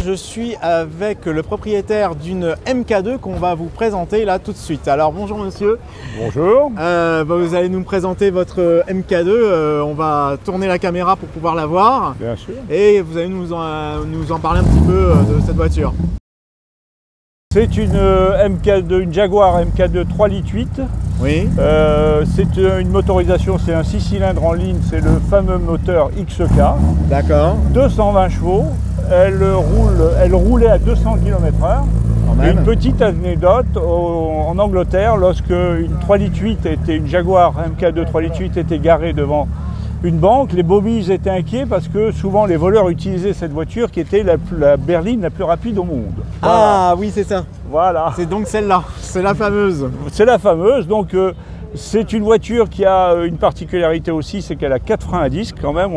je suis avec le propriétaire d'une MK2 qu'on va vous présenter là tout de suite. Alors bonjour monsieur. Bonjour. Vous allez nous présenter votre MK2, on va tourner la caméra pour pouvoir la voir. Bien sûr. Et vous allez nous en parler un petit peu de cette voiture. C'est une MK2, une Jaguar MK2 3,8 litres. Oui. C'est une motorisation, c'est un 6 cylindres en ligne, c'est le fameux moteur XK. D'accord. 220 chevaux, elle roulait à 200 km/h. Une petite anecdote, en Angleterre, lorsque une 3,8 litres une Jaguar MK2 3,8 litres était garée devant une banque, les bobbies étaient inquiets parce que souvent les voleurs utilisaient cette voiture qui était la berline la plus rapide au monde. Voilà. Ah oui, c'est ça. Voilà. C'est donc celle-là, c'est la fameuse. C'est la fameuse, donc c'est une voiture qui a une particularité aussi, c'est qu'elle a 4 freins à disque quand même.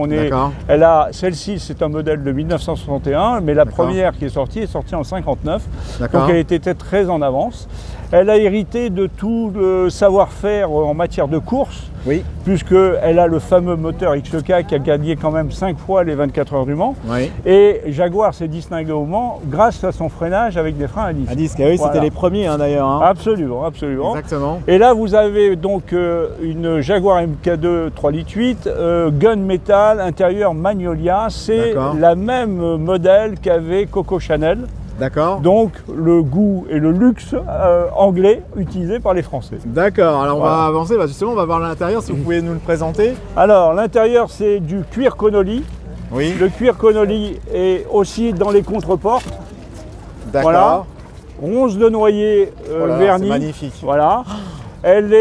Celle-ci, c'est un modèle de 1961, mais la première qui est sortie en 59. Donc elle était très en avance. Elle a hérité de tout le savoir-faire en matière de course, oui, puisqu'elle a le fameux moteur XK qui a gagné quand même 5 fois les 24 heures du Mans. Oui. Et Jaguar s'est distingué au Mans grâce à son freinage avec des freins à disque. À disque, oui, voilà. C'était les premiers d'ailleurs. Hein. Absolument, absolument. Exactement. Et là, vous avez donc une Jaguar MK2 3,8 litres, gunmetal, intérieur Magnolia. C'est la même modèle qu'avait Coco Chanel. D'accord. Donc le goût et le luxe anglais utilisé par les Français. D'accord, alors voilà. On va avancer, justement on va voir l'intérieur, si vous pouvez nous le présenter. Alors l'intérieur c'est du cuir Connolly. Oui. Le cuir Connolly est aussi dans les contreportes. D'accord. Voilà. Ronce de noyer vernis. C'est magnifique. Voilà. Elle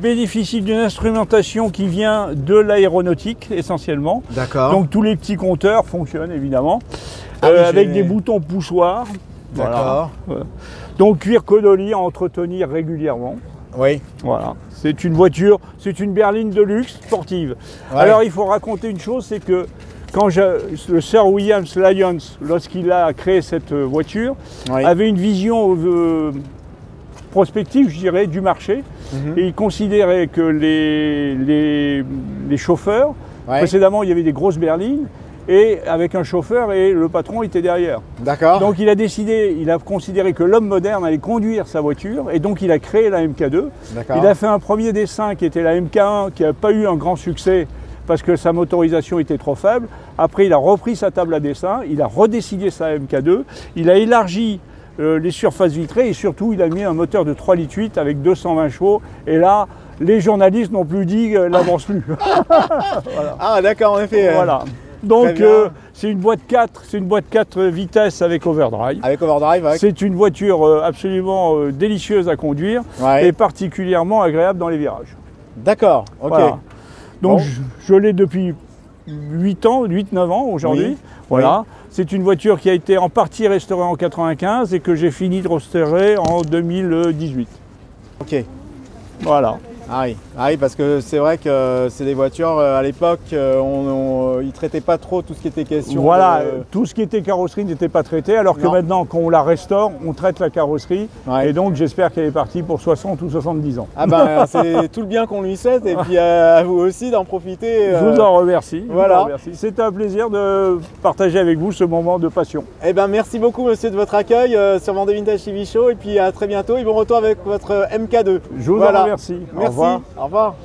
bénéficie d'une instrumentation qui vient de l'aéronautique essentiellement. D'accord. Donc tous les petits compteurs fonctionnent évidemment. Avec des boutons poussoirs. D'accord. Voilà. Donc cuir Connolly à entretenir régulièrement. Oui. Voilà. C'est une voiture, c'est une berline de luxe sportive. Ouais. Alors il faut raconter une chose, c'est que quand le Sir Williams Lyons, lorsqu'il a créé cette voiture, avait une vision prospective, je dirais, du marché. Et il considérait que les chauffeurs, précédemment il y avait des grosses berlines, et avec un chauffeur et le patron était derrière. D'accord. Donc il a considéré que l'homme moderne allait conduire sa voiture et donc il a créé la MK2. Il a fait un premier dessin qui était la MK1 qui n'a pas eu un grand succès parce que sa motorisation était trop faible. Après il a repris sa table à dessin, il a redessiné sa MK2, il a élargi les surfaces vitrées et surtout il a mis un moteur de 3,8 litres avec 220 chevaux et là les journalistes n'ont plus dit n'avance plus. Voilà. Ah d'accord, en effet. Voilà. Donc c'est une boîte 4 vitesses avec overdrive. Avec overdrive, ouais. C'est une voiture absolument délicieuse à conduire et particulièrement agréable dans les virages. D'accord, ok. Voilà. Donc je l'ai depuis 8-9 ans aujourd'hui. Oui. Voilà. Oui. C'est une voiture qui a été en partie restaurée en 95 et que j'ai fini de restaurer en 2018. Ok. Voilà. Ah oui, parce que c'est vrai que c'est des voitures, à l'époque, ils ne traitaient pas trop tout ce qui était question. Voilà, tout ce qui était carrosserie n'était pas traité, alors que maintenant, quand on la restaure, on traite la carrosserie. Ouais. Et donc, j'espère qu'elle est partie pour 60 ou 70 ans. Ah ben, c'est tout le bien qu'on lui souhaite, et puis à vous aussi d'en profiter. Je vous en remercie. Voilà. C'était un plaisir de partager avec vous ce moment de passion. Eh ben, merci beaucoup, monsieur, de votre accueil sur Vendée Vintage TV Show, et puis à très bientôt, et bon retour avec votre MK2. Je vous en remercie. Merci. Au revoir.